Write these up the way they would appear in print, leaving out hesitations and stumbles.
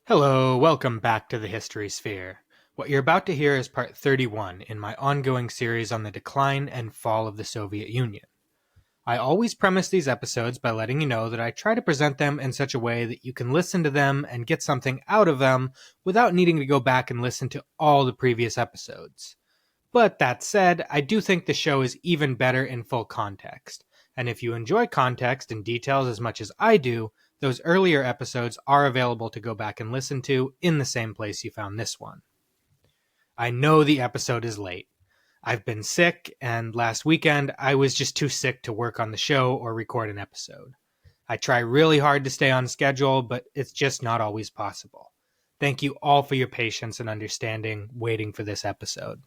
Hello, welcome back to the History Sphere. What you're about to hear is part 31 in my ongoing series on the decline and fall of the Soviet Union. I always premise these episodes by letting you know that I try to present them in such a way that you can listen to them and get something out of them without needing to go back and listen to all the previous episodes. But that said, I do think the show is even better in full context. And if you enjoy context and details as much as I do, those earlier episodes are available to go back and listen to in the same place you found this one. I know the episode is late. I've been sick, and last weekend I was just too sick to work on the show or record an episode. I try really hard to stay on schedule, but it's just not always possible. Thank you all for your patience and understanding waiting for this episode.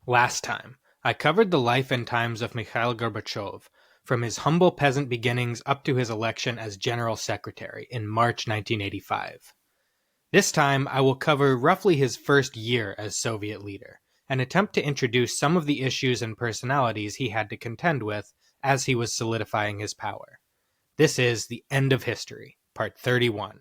Last time, I covered the life and times of Mikhail Gorbachev, from his humble peasant beginnings up to his election as General Secretary in March 1985. This time, I will cover roughly his first year as Soviet leader, and attempt to introduce some of the issues and personalities he had to contend with as he was solidifying his power. This is The End of History, Part 31.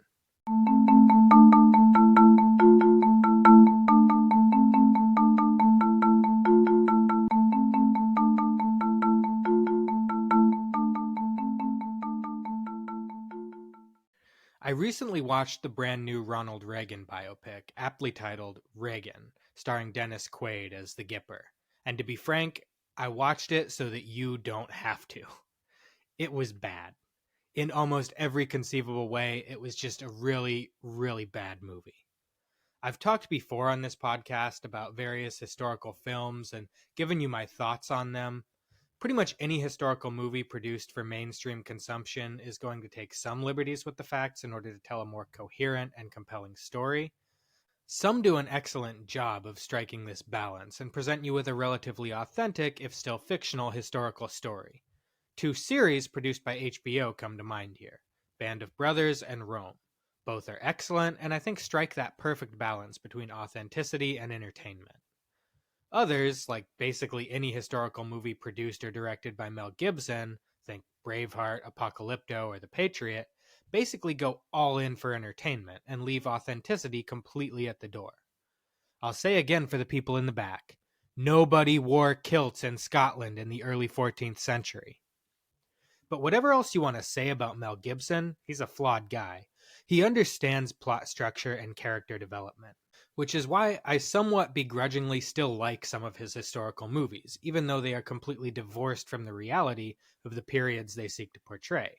I recently watched the brand new Ronald Reagan biopic, aptly titled Reagan, starring Dennis Quaid as the Gipper. And to be frank, I watched it so that you don't have to. It was bad. In almost every conceivable way, it was just a really, really bad movie. I've talked before on this podcast about various historical films and given you my thoughts on them. Pretty much any historical movie produced for mainstream consumption is going to take some liberties with the facts in order to tell a more coherent and compelling story. Some do an excellent job of striking this balance and present you with a relatively authentic, if still fictional, historical story. Two series produced by HBO come to mind here, Band of Brothers and Rome. Both are excellent, and I think strike that perfect balance between authenticity and entertainment. Others, like basically any historical movie produced or directed by Mel Gibson, think Braveheart, Apocalypto, or The Patriot, basically go all in for entertainment and leave authenticity completely at the door. I'll say again for the people in the back, nobody wore kilts in Scotland in the early 14th century. But whatever else you want to say about Mel Gibson, he's a flawed guy. He understands plot structure and character development, which is why I somewhat begrudgingly still like some of his historical movies, even though they are completely divorced from the reality of the periods they seek to portray.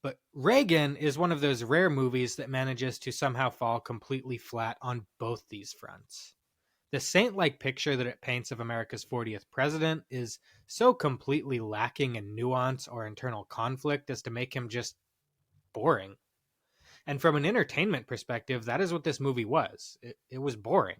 But Reagan is one of those rare movies that manages to somehow fall completely flat on both these fronts. The saint-like picture that it paints of America's 40th president is so completely lacking in nuance or internal conflict as to make him just boring. And from an entertainment perspective, that is what this movie was. It was boring.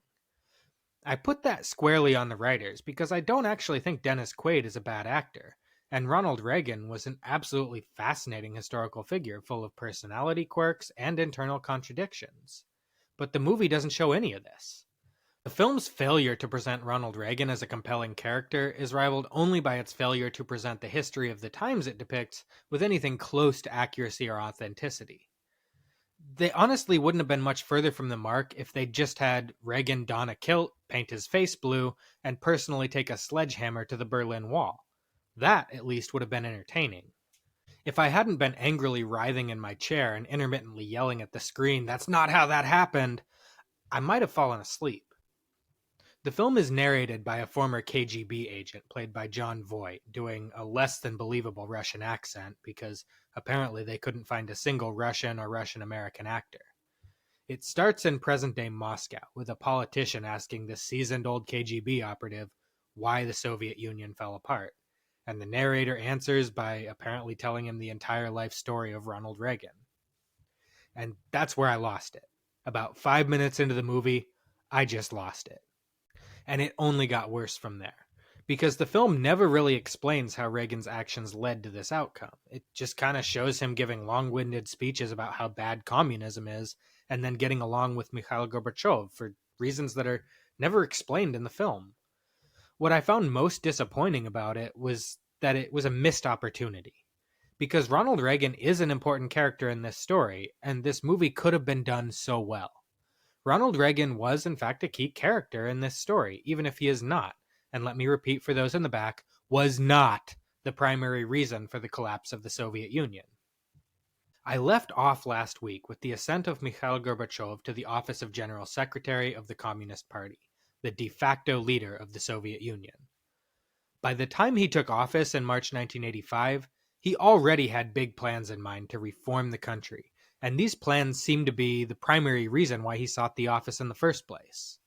I put that squarely on the writers because I don't actually think Dennis Quaid is a bad actor, and Ronald Reagan was an absolutely fascinating historical figure full of personality quirks and internal contradictions. But the movie doesn't show any of this. The film's failure to present Ronald Reagan as a compelling character is rivaled only by its failure to present the history of the times it depicts with anything close to accuracy or authenticity. They honestly wouldn't have been much further from the mark if they'd just had Reagan don a kilt, paint his face blue, and personally take a sledgehammer to the Berlin Wall. That, at least, would have been entertaining. If I hadn't been angrily writhing in my chair and intermittently yelling at the screen, "That's not how that happened," I might have fallen asleep. The film is narrated by a former KGB agent played by Jon Voight, doing a less than believable Russian accent because apparently they couldn't find a single Russian or Russian-American actor. It starts in present-day Moscow, with a politician asking this seasoned old KGB operative why the Soviet Union fell apart, and the narrator answers by apparently telling him the entire life story of Ronald Reagan. And that's where I lost it. About 5 minutes into the movie, I just lost it. And it only got worse from there, because the film never really explains how Reagan's actions led to this outcome. It just kind of shows him giving long-winded speeches about how bad communism is, and then getting along with Mikhail Gorbachev for reasons that are never explained in the film. What I found most disappointing about it was that it was a missed opportunity. because Ronald Reagan is an important character in this story, and this movie could have been done so well. Ronald Reagan was, in fact, a key character in this story, even if he is not, and let me repeat for those in the back, was not the primary reason for the collapse of the Soviet Union. I left off last week with the ascent of Mikhail Gorbachev to the office of General Secretary of the Communist Party, the de facto leader of the Soviet Union. By the time he took office in March 1985, he already had big plans in mind to reform the country, and these plans seem to be the primary reason why he sought the office in the first place.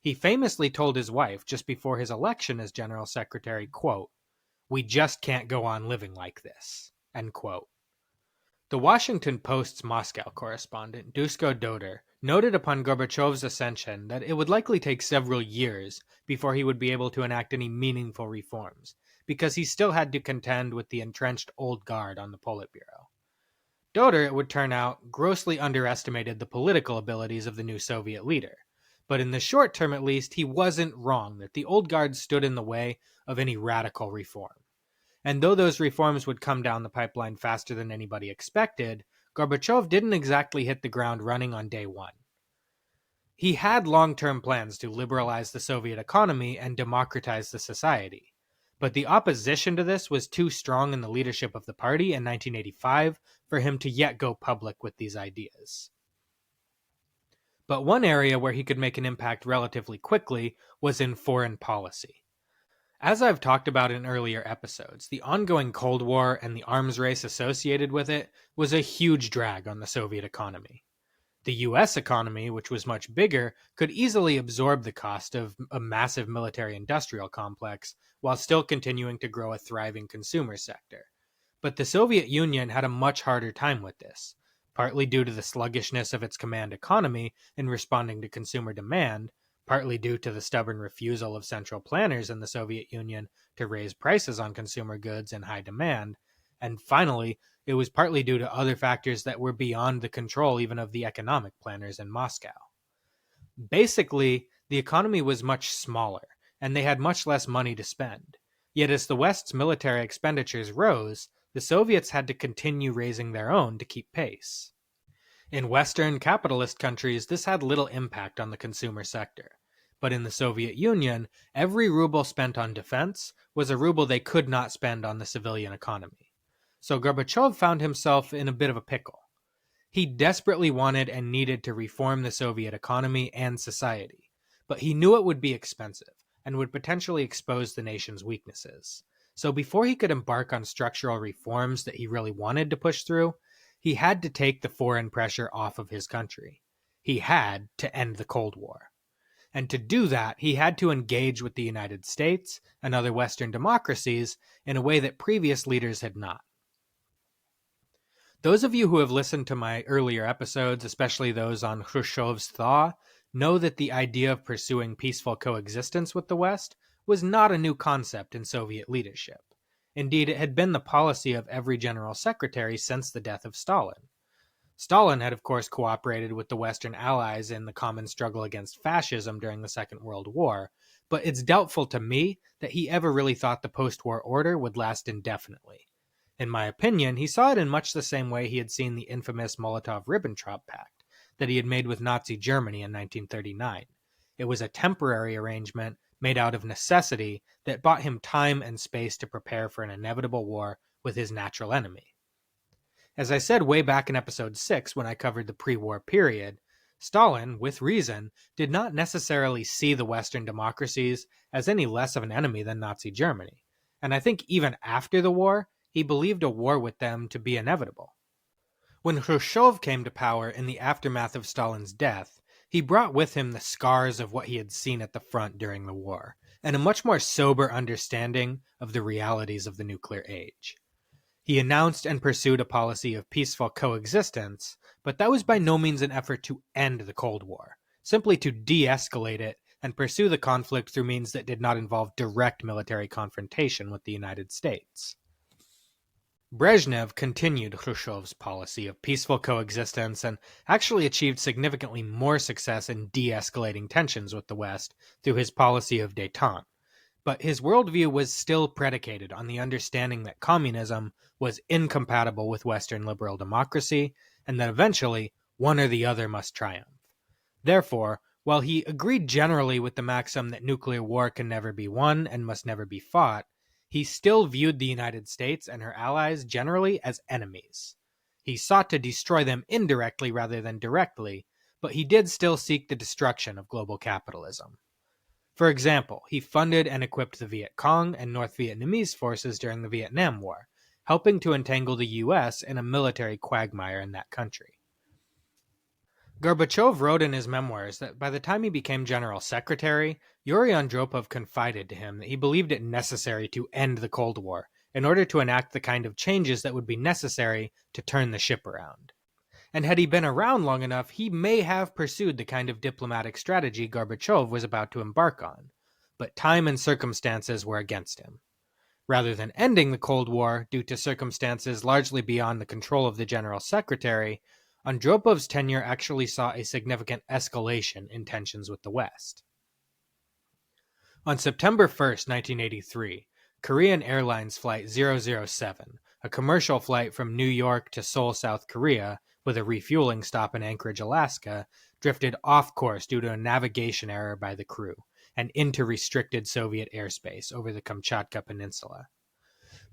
He famously told his wife just before his election as General Secretary, quote, "We just can't go on living like this," end quote. The Washington Post's Moscow correspondent, Dusko Doder, noted upon Gorbachev's ascension that it would likely take several years before he would be able to enact any meaningful reforms, because he still had to contend with the entrenched old guard on the Politburo. Doder, it would turn out, grossly underestimated the political abilities of the new Soviet leader, but in the short term at least, he wasn't wrong that the old guard stood in the way of any radical reform. And though those reforms would come down the pipeline faster than anybody expected, Gorbachev didn't exactly hit the ground running on day one. He had long-term plans to liberalize the Soviet economy and democratize the society, but the opposition to this was too strong in the leadership of the party in 1985 for him to yet go public with these ideas. But one area where he could make an impact relatively quickly was in foreign policy. As I've talked about in earlier episodes, the ongoing Cold War and the arms race associated with it was a huge drag on the Soviet economy. The US economy, which was much bigger, could easily absorb the cost of a massive military-industrial complex while still continuing to grow a thriving consumer sector. But the Soviet Union had a much harder time with this, partly due to the sluggishness of its command economy in responding to consumer demand, partly due to the stubborn refusal of central planners in the Soviet Union to raise prices on consumer goods in high demand, and finally, it was partly due to other factors that were beyond the control even of the economic planners in Moscow. Basically, the economy was much smaller, and they had much less money to spend. Yet as the West's military expenditures rose, the Soviets had to continue raising their own to keep pace. In Western capitalist countries, this had little impact on the consumer sector. But in the Soviet Union, every ruble spent on defense was a ruble they could not spend on the civilian economy. So Gorbachev found himself in a bit of a pickle. He desperately wanted and needed to reform the Soviet economy and society, but he knew it would be expensive and would potentially expose the nation's weaknesses. So before he could embark on structural reforms that he really wanted to push through, he had to take the foreign pressure off of his country. He had to end the Cold War. And to do that, he had to engage with the United States and other Western democracies in a way that previous leaders had not. Those of you who have listened to my earlier episodes, especially those on Khrushchev's thaw, know that the idea of pursuing peaceful coexistence with the West was not a new concept in Soviet leadership. Indeed, it had been the policy of every general secretary since the death of Stalin. Stalin had, of course, cooperated with the Western Allies in the common struggle against fascism during the Second World War, but it's doubtful to me that he ever really thought the post-war order would last indefinitely. In my opinion, he saw it in much the same way he had seen the infamous Molotov-Ribbentrop Pact that he had made with Nazi Germany in 1939. It was a temporary arrangement made out of necessity that bought him time and space to prepare for an inevitable war with his natural enemy. As I said way back in episode 6 when I covered the pre-war period, Stalin, with reason, did not necessarily see the Western democracies as any less of an enemy than Nazi Germany, and I think even after the war, he believed a war with them to be inevitable. When Khrushchev came to power in the aftermath of Stalin's death, he brought with him the scars of what he had seen at the front during the war, and a much more sober understanding of the realities of the nuclear age. He announced and pursued a policy of peaceful coexistence, but that was by no means an effort to end the Cold War, simply to de-escalate it and pursue the conflict through means that did not involve direct military confrontation with the United States. Brezhnev continued Khrushchev's policy of peaceful coexistence and actually achieved significantly more success in de-escalating tensions with the West through his policy of détente. But his worldview was still predicated on the understanding that communism was incompatible with Western liberal democracy, and that eventually one or the other must triumph. Therefore, while he agreed generally with the maxim that nuclear war can never be won and must never be fought, he still viewed the United States and her allies generally as enemies. He sought to destroy them indirectly rather than directly, but he did still seek the destruction of global capitalism. For example, he funded and equipped the Viet Cong and North Vietnamese forces during the Vietnam War, helping to entangle the US in a military quagmire in that country. Gorbachev wrote in his memoirs that by the time he became General Secretary, Yuri Andropov confided to him that he believed it necessary to end the Cold War in order to enact the kind of changes that would be necessary to turn the ship around. And had he been around long enough, he may have pursued the kind of diplomatic strategy Gorbachev was about to embark on. But time and circumstances were against him. Rather than ending the Cold War due to circumstances largely beyond the control of the General Secretary, Andropov's tenure actually saw a significant escalation in tensions with the West. On September 1st, 1983, Korean Airlines Flight 007, a commercial flight from New York to Seoul, South Korea, with a refueling stop in Anchorage, Alaska, drifted off course due to a navigation error by the crew and into restricted Soviet airspace over the Kamchatka Peninsula.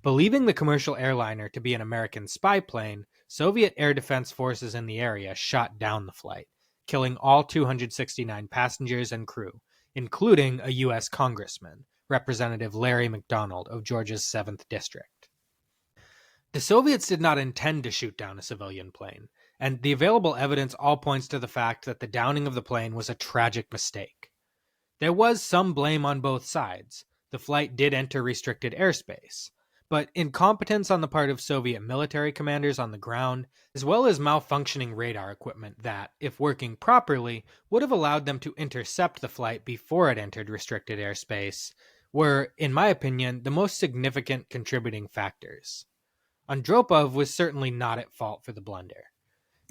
Believing the commercial airliner to be an American spy plane, Soviet air defense forces in the area shot down the flight, killing all 269 passengers and crew, including a U.S. congressman, Representative Larry McDonald of Georgia's 7th District. The Soviets did not intend to shoot down a civilian plane, and the available evidence all points to the fact that the downing of the plane was a tragic mistake. There was some blame on both sides. The flight did enter restricted airspace, but incompetence on the part of Soviet military commanders on the ground, as well as malfunctioning radar equipment that, if working properly, would have allowed them to intercept the flight before it entered restricted airspace, were, in my opinion, the most significant contributing factors. Andropov was certainly not at fault for the blunder.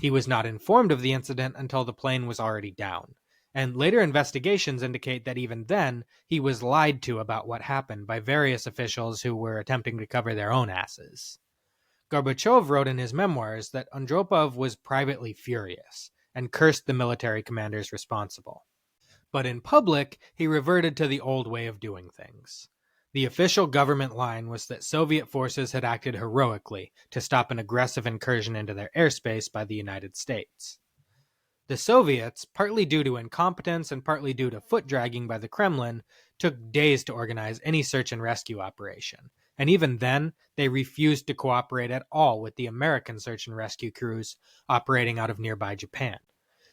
He was not informed of the incident until the plane was already down, and later investigations indicate that even then, he was lied to about what happened by various officials who were attempting to cover their own asses. Gorbachev wrote in his memoirs that Andropov was privately furious and cursed the military commanders responsible. But in public, he reverted to the old way of doing things. The official government line was that Soviet forces had acted heroically to stop an aggressive incursion into their airspace by the United States. The Soviets, partly due to incompetence and partly due to foot-dragging by the Kremlin, took days to organize any search and rescue operation, and even then, they refused to cooperate at all with the American search and rescue crews operating out of nearby Japan.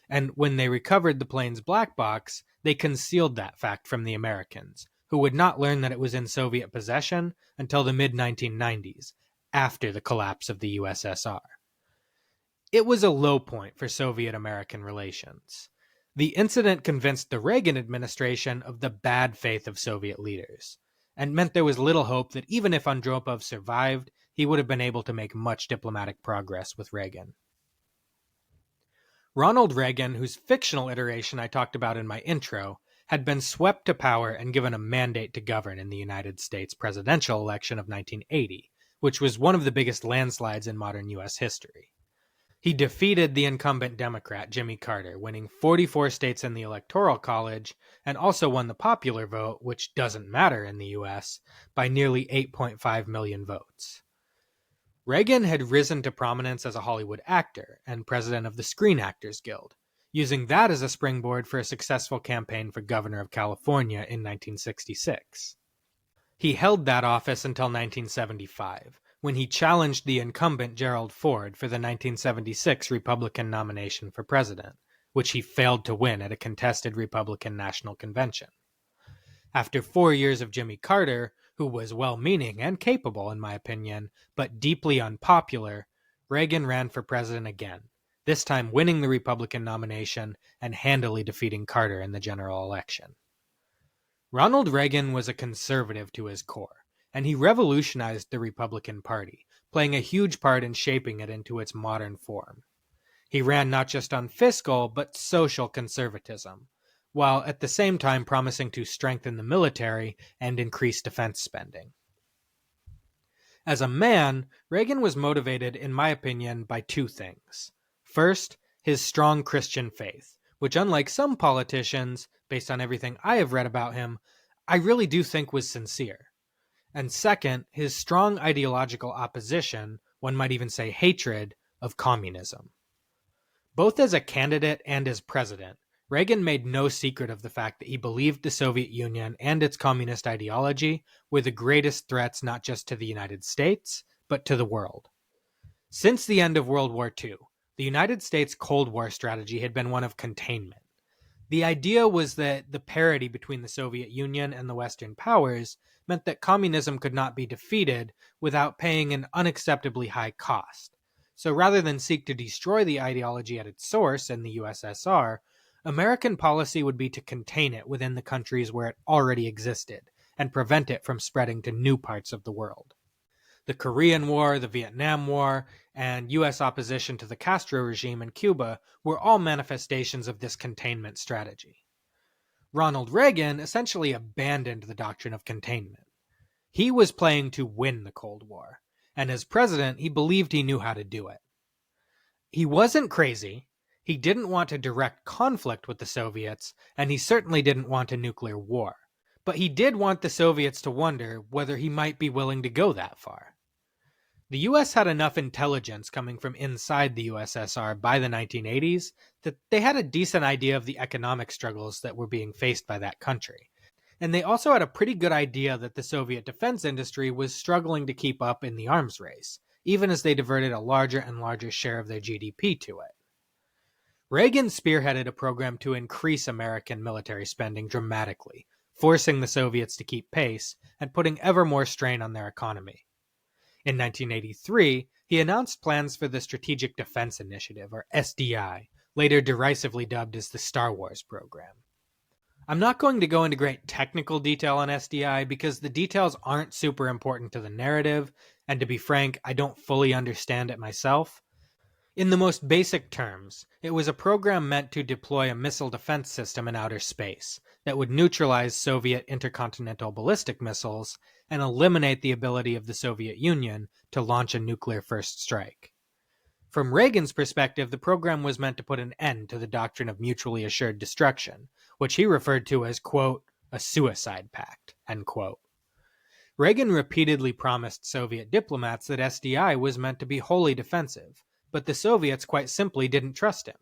And when they recovered the plane's black box, they concealed that fact from the Americans, who would not learn that it was in Soviet possession until the mid-1990s, after the collapse of the USSR. It was a low point for Soviet-American relations. The incident convinced the Reagan administration of the bad faith of Soviet leaders, and meant there was little hope that even if Andropov survived, he would have been able to make much diplomatic progress with Reagan. Ronald Reagan, whose fictional iteration I talked about in my intro, had been swept to power and given a mandate to govern in the United States presidential election of 1980, which was one of the biggest landslides in modern U.S. history. He defeated the incumbent Democrat, Jimmy Carter, winning 44 states in the Electoral College, and also won the popular vote, which doesn't matter in the U.S., by nearly 8.5 million votes. Reagan had risen to prominence as a Hollywood actor and president of the Screen Actors Guild, using that as a springboard for a successful campaign for governor of California in 1966. He held that office until 1975, when he challenged the incumbent Gerald Ford for the 1976 Republican nomination for president, which he failed to win at a contested Republican National Convention. After 4 years of Jimmy Carter, who was well-meaning and capable in my opinion, but deeply unpopular, Reagan ran for president again, this time winning the Republican nomination and handily defeating Carter in the general election. Ronald Reagan was a conservative to his core, and he revolutionized the Republican Party, playing a huge part in shaping it into its modern form. He ran not just on fiscal, but social conservatism, while at the same time promising to strengthen the military and increase defense spending. As a man, Reagan was motivated, in my opinion, by two things. First, his strong Christian faith, which unlike some politicians, based on everything I have read about him, I really do think was sincere. And second, his strong ideological opposition, one might even say hatred, of communism. Both as a candidate and as president, Reagan made no secret of the fact that he believed the Soviet Union and its communist ideology were the greatest threats not just to the United States, but to the world. Since the end of World War II, the United States Cold War strategy had been one of containment. The idea was that the parity between the Soviet Union and the Western powers meant that communism could not be defeated without paying an unacceptably high cost. So rather than seek to destroy the ideology at its source in the USSR, American policy would be to contain it within the countries where it already existed and prevent it from spreading to new parts of the world. The Korean War, the Vietnam War, and U.S. opposition to the Castro regime in Cuba were all manifestations of this containment strategy. Ronald Reagan essentially abandoned the doctrine of containment. He was playing to win the Cold War, and as president, he believed he knew how to do it. He wasn't crazy. He didn't want a direct conflict with the Soviets, and he certainly didn't want a nuclear war. But he did want the Soviets to wonder whether he might be willing to go that far. The US had enough intelligence coming from inside the USSR by the 1980s that they had a decent idea of the economic struggles that were being faced by that country. And they also had a pretty good idea that the Soviet defense industry was struggling to keep up in the arms race, even as they diverted a larger and larger share of their GDP to it. Reagan spearheaded a program to increase American military spending dramatically, forcing the Soviets to keep pace and putting ever more strain on their economy. In 1983, he announced plans for the Strategic Defense Initiative, or SDI, later derisively dubbed as the Star Wars program. I'm not going to go into great technical detail on SDI because the details aren't super important to the narrative, and to be frank, I don't fully understand it myself. In the most basic terms, it was a program meant to deploy a missile defense system in outer space that would neutralize Soviet intercontinental ballistic missiles and eliminate the ability of the Soviet Union to launch a nuclear first strike. From Reagan's perspective, the program was meant to put an end to the doctrine of mutually assured destruction, which he referred to as, quote, a suicide pact, end quote. Reagan repeatedly promised Soviet diplomats that SDI was meant to be wholly defensive, but the Soviets quite simply didn't trust him.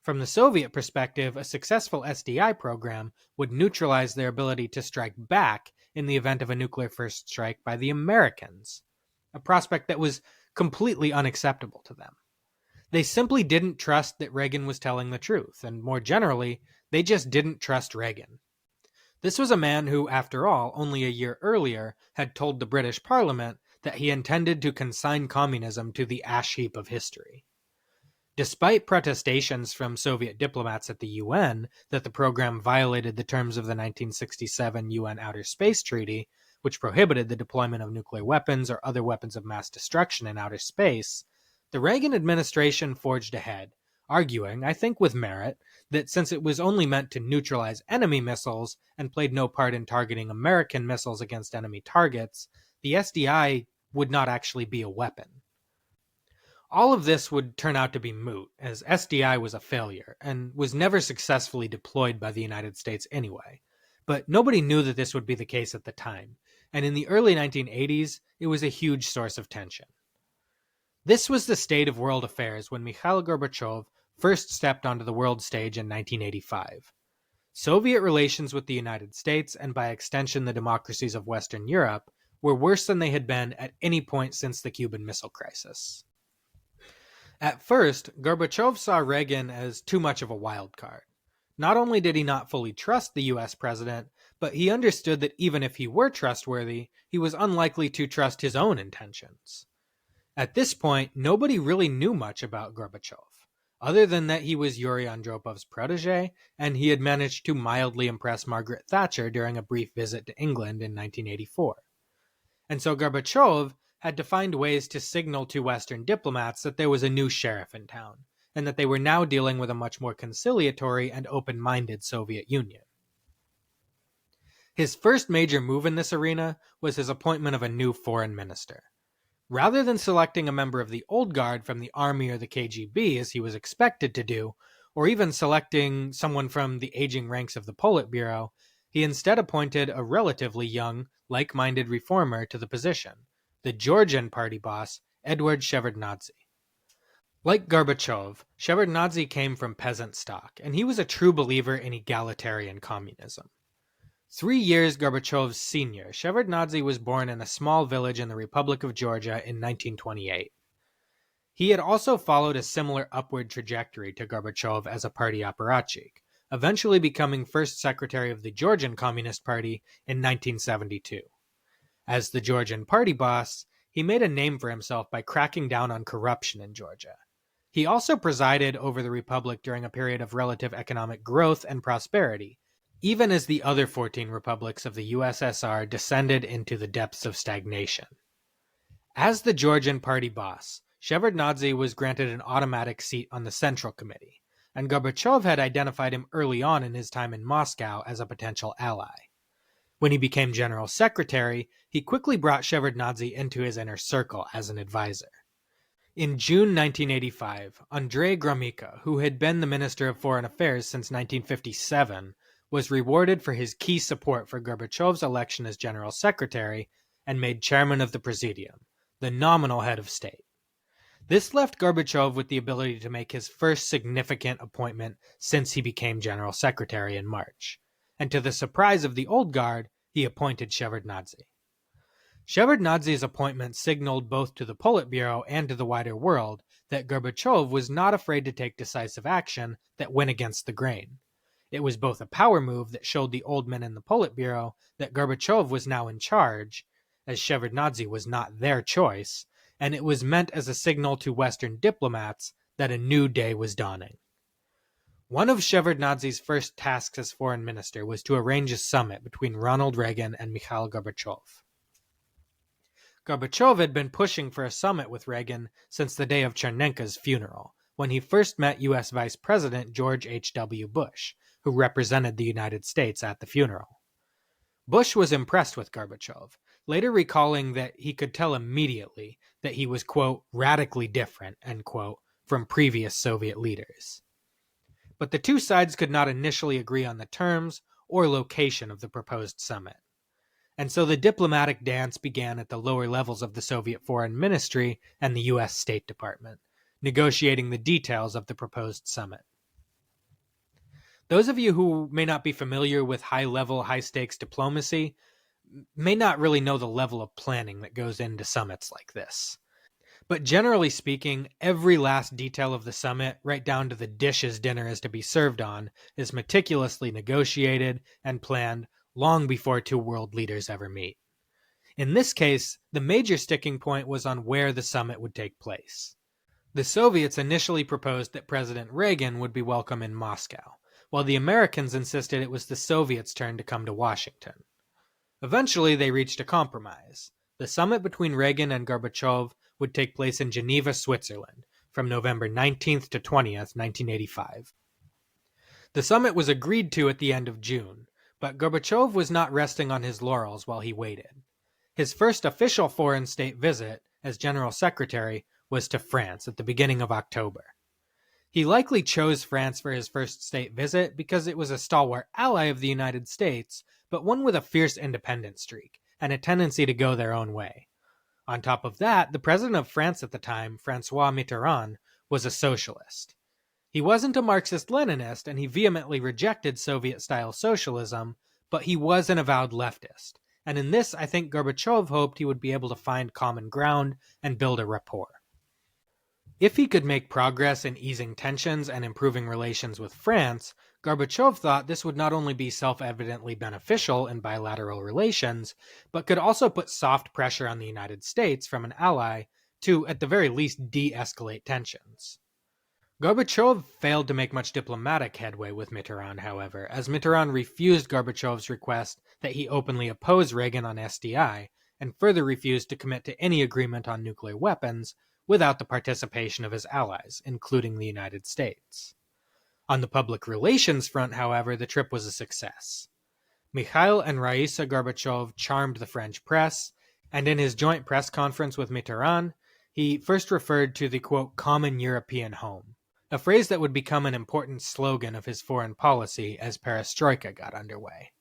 From the Soviet perspective, a successful SDI program would neutralize their ability to strike back in the event of a nuclear first strike by the Americans, a prospect that was completely unacceptable to them. They simply didn't trust that Reagan was telling the truth, and more generally, they just didn't trust Reagan. This was a man who, after all, only a year earlier had told the British Parliament that he intended to consign communism to the ash heap of history. Despite protestations from Soviet diplomats at the UN that the program violated the terms of the 1967 UN Outer Space Treaty, which prohibited the deployment of nuclear weapons or other weapons of mass destruction in outer space, the Reagan administration forged ahead, arguing, I think with merit, that since it was only meant to neutralize enemy missiles and played no part in targeting American missiles against enemy targets, the SDI would not actually be a weapon. All of this would turn out to be moot, as SDI was a failure and was never successfully deployed by the United States anyway. But nobody knew that this would be the case at the time, and in the early 1980s, it was a huge source of tension. This was the state of world affairs when Mikhail Gorbachev first stepped onto the world stage in 1985. Soviet relations with the United States, and by extension the democracies of Western Europe, were worse than they had been at any point since the Cuban Missile Crisis. At first, Gorbachev saw Reagan as too much of a wild card. Not only did he not fully trust the US president, but he understood that even if he were trustworthy, he was unlikely to trust his own intentions. At this point, nobody really knew much about Gorbachev, other than that he was Yuri Andropov's protege, and he had managed to mildly impress Margaret Thatcher during a brief visit to England in 1984. And so Gorbachev had to find ways to signal to Western diplomats that there was a new sheriff in town, and that they were now dealing with a much more conciliatory and open-minded Soviet Union. His first major move in this arena was his appointment of a new foreign minister. Rather than selecting a member of the old guard from the army or the KGB as he was expected to do, or even selecting someone from the aging ranks of the Politburo, he instead appointed a relatively young, like-minded reformer to the position, the Georgian party boss, Eduard Shevardnadze. Like Gorbachev, Shevardnadze came from peasant stock, and he was a true believer in egalitarian communism. 3 years Gorbachev's senior, Shevardnadze was born in a small village in the Republic of Georgia in 1928. He had also followed a similar upward trajectory to Gorbachev as a party apparatchik, eventually becoming first secretary of the Georgian Communist Party in 1972. As the Georgian party boss, he made a name for himself by cracking down on corruption in Georgia. He also presided over the republic during a period of relative economic growth and prosperity, even as the other 14 republics of the USSR descended into the depths of stagnation. As the Georgian party boss, Shevardnadze was granted an automatic seat on the Central Committee, and Gorbachev had identified him early on in his time in Moscow as a potential ally. When he became General Secretary, he quickly brought Shevardnadze into his inner circle as an advisor. In June 1985, Andrei Gromyko, who had been the Minister of Foreign Affairs since 1957, was rewarded for his key support for Gorbachev's election as General Secretary and made Chairman of the Presidium, the nominal head of state. This left Gorbachev with the ability to make his first significant appointment since he became General Secretary in March, and to the surprise of the old guard, he appointed Shevardnadze. Shevardnadze's appointment signaled both to the Politburo and to the wider world that Gorbachev was not afraid to take decisive action that went against the grain. It was both a power move that showed the old men in the Politburo that Gorbachev was now in charge, as Shevardnadze was not their choice, and it was meant as a signal to Western diplomats that a new day was dawning. One of Shevardnadze's first tasks as foreign minister was to arrange a summit between Ronald Reagan and Mikhail Gorbachev. Gorbachev had been pushing for a summit with Reagan since the day of Chernenko's funeral, when he first met U.S. Vice President George H.W. Bush, who represented the United States at the funeral. Bush was impressed with Gorbachev, later recalling that he could tell immediately that he was, quote, radically different, end quote, from previous Soviet leaders. But the two sides could not initially agree on the terms or location of the proposed summit. And so the diplomatic dance began at the lower levels of the Soviet Foreign Ministry and the U.S. State Department, negotiating the details of the proposed summit. Those of you who may not be familiar with high-level, high-stakes diplomacy may not really know the level of planning that goes into summits like this. But generally speaking, every last detail of the summit, right down to the dishes dinner is to be served on, is meticulously negotiated and planned long before two world leaders ever meet. In this case, the major sticking point was on where the summit would take place. The Soviets initially proposed that President Reagan would be welcome in Moscow, while the Americans insisted it was the Soviets' turn to come to Washington. Eventually, they reached a compromise. The summit between Reagan and Gorbachev would take place in Geneva, Switzerland, from November 19th to 20th, 1985. The summit was agreed to at the end of June, but Gorbachev was not resting on his laurels while he waited. His first official foreign state visit, as General Secretary, was to France at the beginning of October. He likely chose France for his first state visit because it was a stalwart ally of the United States, but one with a fierce independent streak and a tendency to go their own way. On top of that, the president of France at the time, François Mitterrand, was a socialist. He wasn't a Marxist-Leninist, and he vehemently rejected Soviet-style socialism, but he was an avowed leftist. And in this, I think Gorbachev hoped he would be able to find common ground and build a rapport. If he could make progress in easing tensions and improving relations with France, Gorbachev thought this would not only be self-evidently beneficial in bilateral relations, but could also put soft pressure on the United States from an ally to, at the very least, de-escalate tensions. Gorbachev failed to make much diplomatic headway with Mitterrand, however, as Mitterrand refused Gorbachev's request that he openly oppose Reagan on SDI, and further refused to commit to any agreement on nuclear weapons, without the participation of his allies, including the United States. On the public relations front, however, the trip was a success. Mikhail and Raisa Gorbachev charmed the French press, and in his joint press conference with Mitterrand, he first referred to the, quote, common European home, a phrase that would become an important slogan of his foreign policy as perestroika got underway.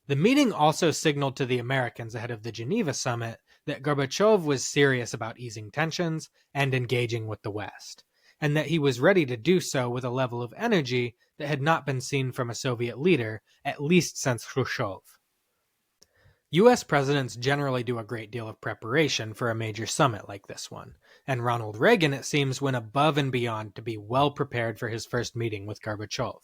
The meeting also signaled to the Americans ahead of the Geneva summit that Gorbachev was serious about easing tensions and engaging with the West, and that he was ready to do so with a level of energy that had not been seen from a Soviet leader, at least since Khrushchev. U.S. presidents generally do a great deal of preparation for a major summit like this one, and Ronald Reagan, it seems, went above and beyond to be well prepared for his first meeting with Gorbachev.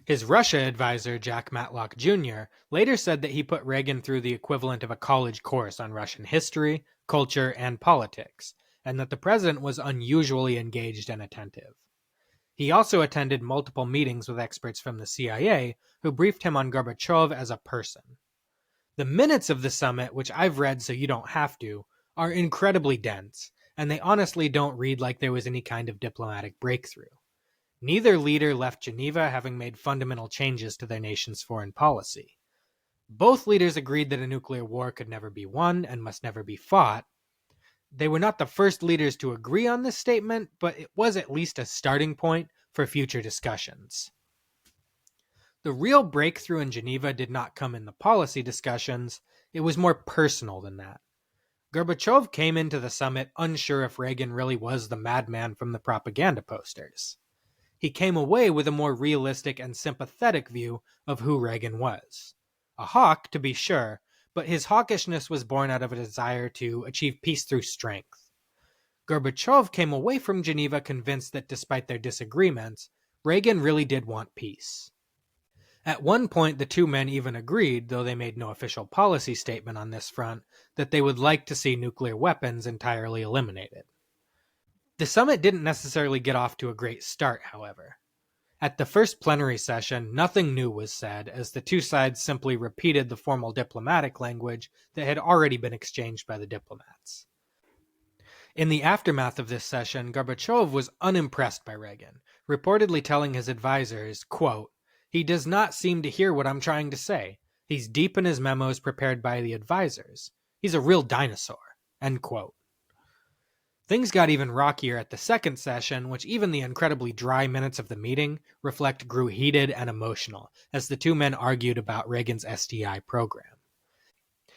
His Russia advisor, Jack Matlock Jr., later said that he put Reagan through the equivalent of a college course on Russian history, culture, and politics, and that the president was unusually engaged and attentive. He also attended multiple meetings with experts from the CIA who briefed him on Gorbachev as a person. The minutes of the summit, which I've read so you don't have to, are incredibly dense, and they honestly don't read like there was any kind of diplomatic breakthrough. Neither leader left Geneva having made fundamental changes to their nation's foreign policy. Both leaders agreed that a nuclear war could never be won and must never be fought. They were not the first leaders to agree on this statement, but it was at least a starting point for future discussions. The real breakthrough in Geneva did not come in the policy discussions, it was more personal than that. Gorbachev came into the summit unsure if Reagan really was the madman from the propaganda posters. He came away with a more realistic and sympathetic view of who Reagan was. A hawk, to be sure, but his hawkishness was born out of a desire to achieve peace through strength. Gorbachev came away from Geneva convinced that despite their disagreements, Reagan really did want peace. At one point, the two men even agreed, though they made no official policy statement on this front, that they would like to see nuclear weapons entirely eliminated. The summit didn't necessarily get off to a great start, however. At the first plenary session, nothing new was said, as the two sides simply repeated the formal diplomatic language that had already been exchanged by the diplomats. In the aftermath of this session, Gorbachev was unimpressed by Reagan, reportedly telling his advisors, quote, "He does not seem to hear what I'm trying to say. He's deep in his memos prepared by the advisors. He's a real dinosaur," end quote. Things got even rockier at the second session, which even the incredibly dry minutes of the meeting reflect grew heated and emotional as the two men argued about Reagan's SDI program.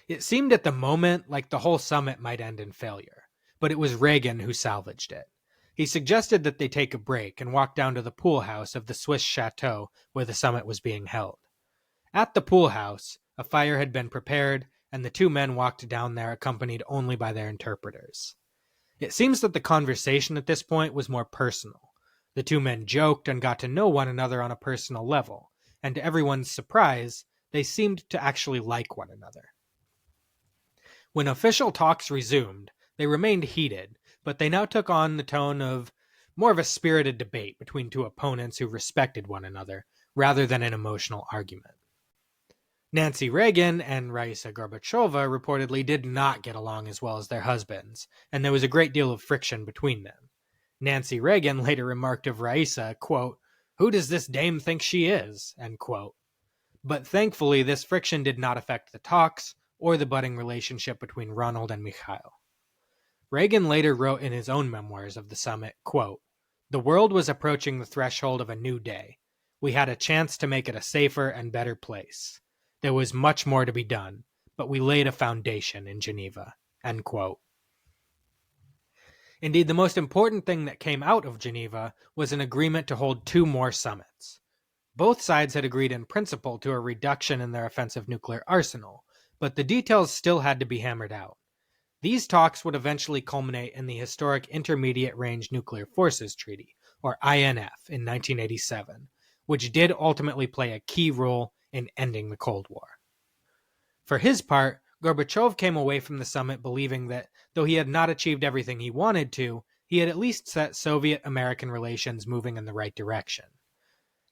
It seemed at the moment like the whole summit might end in failure, but it was Reagan who salvaged it. He suggested that they take a break and walk down to the pool house of the Swiss chateau where the summit was being held. At the pool house, a fire had been prepared, and the two men walked down there accompanied only by their interpreters. It seems that the conversation at this point was more personal. The two men joked and got to know one another on a personal level, and to everyone's surprise, they seemed to actually like one another. When official talks resumed, they remained heated, but they now took on the tone of more of a spirited debate between two opponents who respected one another, rather than an emotional argument. Nancy Reagan and Raisa Gorbacheva reportedly did not get along as well as their husbands, and there was a great deal of friction between them. Nancy Reagan later remarked of Raisa, quote, "Who does this dame think she is?" end quote. But thankfully, this friction did not affect the talks or the budding relationship between Ronald and Mikhail. Reagan later wrote in his own memoirs of the summit, quote, "The world was approaching the threshold of a new day. We had a chance to make it a safer and better place. There was much more to be done, but we laid a foundation in Geneva," end quote. Indeed, the most important thing that came out of Geneva was an agreement to hold two more summits. Both sides had agreed in principle to a reduction in their offensive nuclear arsenal, but the details still had to be hammered out. These talks would eventually culminate in the historic Intermediate Range Nuclear Forces Treaty, or INF, in 1987, which did ultimately play a key role in ending the Cold War. For his part, Gorbachev came away from the summit believing that, though he had not achieved everything he wanted to, he had at least set Soviet-American relations moving in the right direction.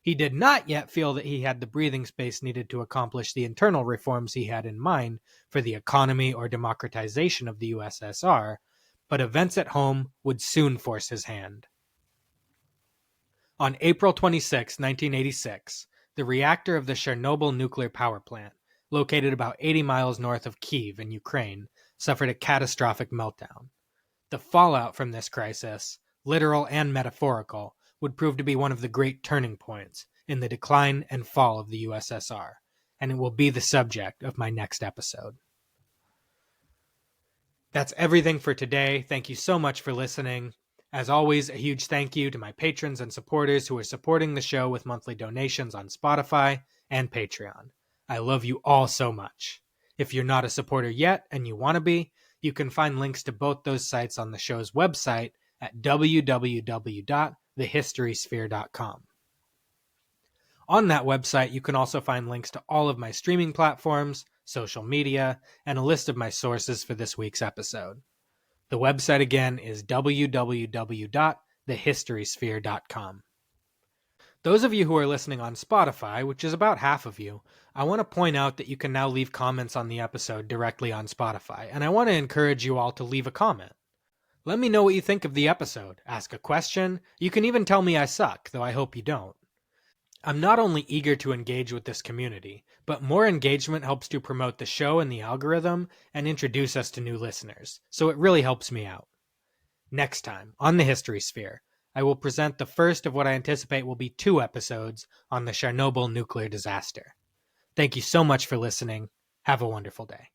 He did not yet feel that he had the breathing space needed to accomplish the internal reforms he had in mind for the economy or democratization of the USSR, but events at home would soon force his hand. On April 26, 1986, the reactor of the Chernobyl nuclear power plant, located about 80 miles north of Kyiv in Ukraine, suffered a catastrophic meltdown. The fallout from this crisis, literal and metaphorical, would prove to be one of the great turning points in the decline and fall of the USSR, and it will be the subject of my next episode. That's everything for today. Thank you so much for listening. As always, a huge thank you to my patrons and supporters who are supporting the show with monthly donations on Spotify and Patreon. I love you all so much. If you're not a supporter yet and you want to be, you can find links to both those sites on the show's website at www.thehistorysphere.com. On that website, you can also find links to all of my streaming platforms, social media, and a list of my sources for this week's episode. The website again is www.thehistorysphere.com. Those of you who are listening on Spotify, which is about half of you, I want to point out that you can now leave comments on the episode directly on Spotify, and I want to encourage you all to leave a comment. Let me know what you think of the episode, ask a question, you can even tell me I suck, though I hope you don't. I'm not only eager to engage with this community, but more engagement helps to promote the show and the algorithm and introduce us to new listeners, so it really helps me out. Next time, on the History Sphere, I will present the first of what I anticipate will be 2 episodes on the Chernobyl nuclear disaster. Thank you so much for listening. Have a wonderful day.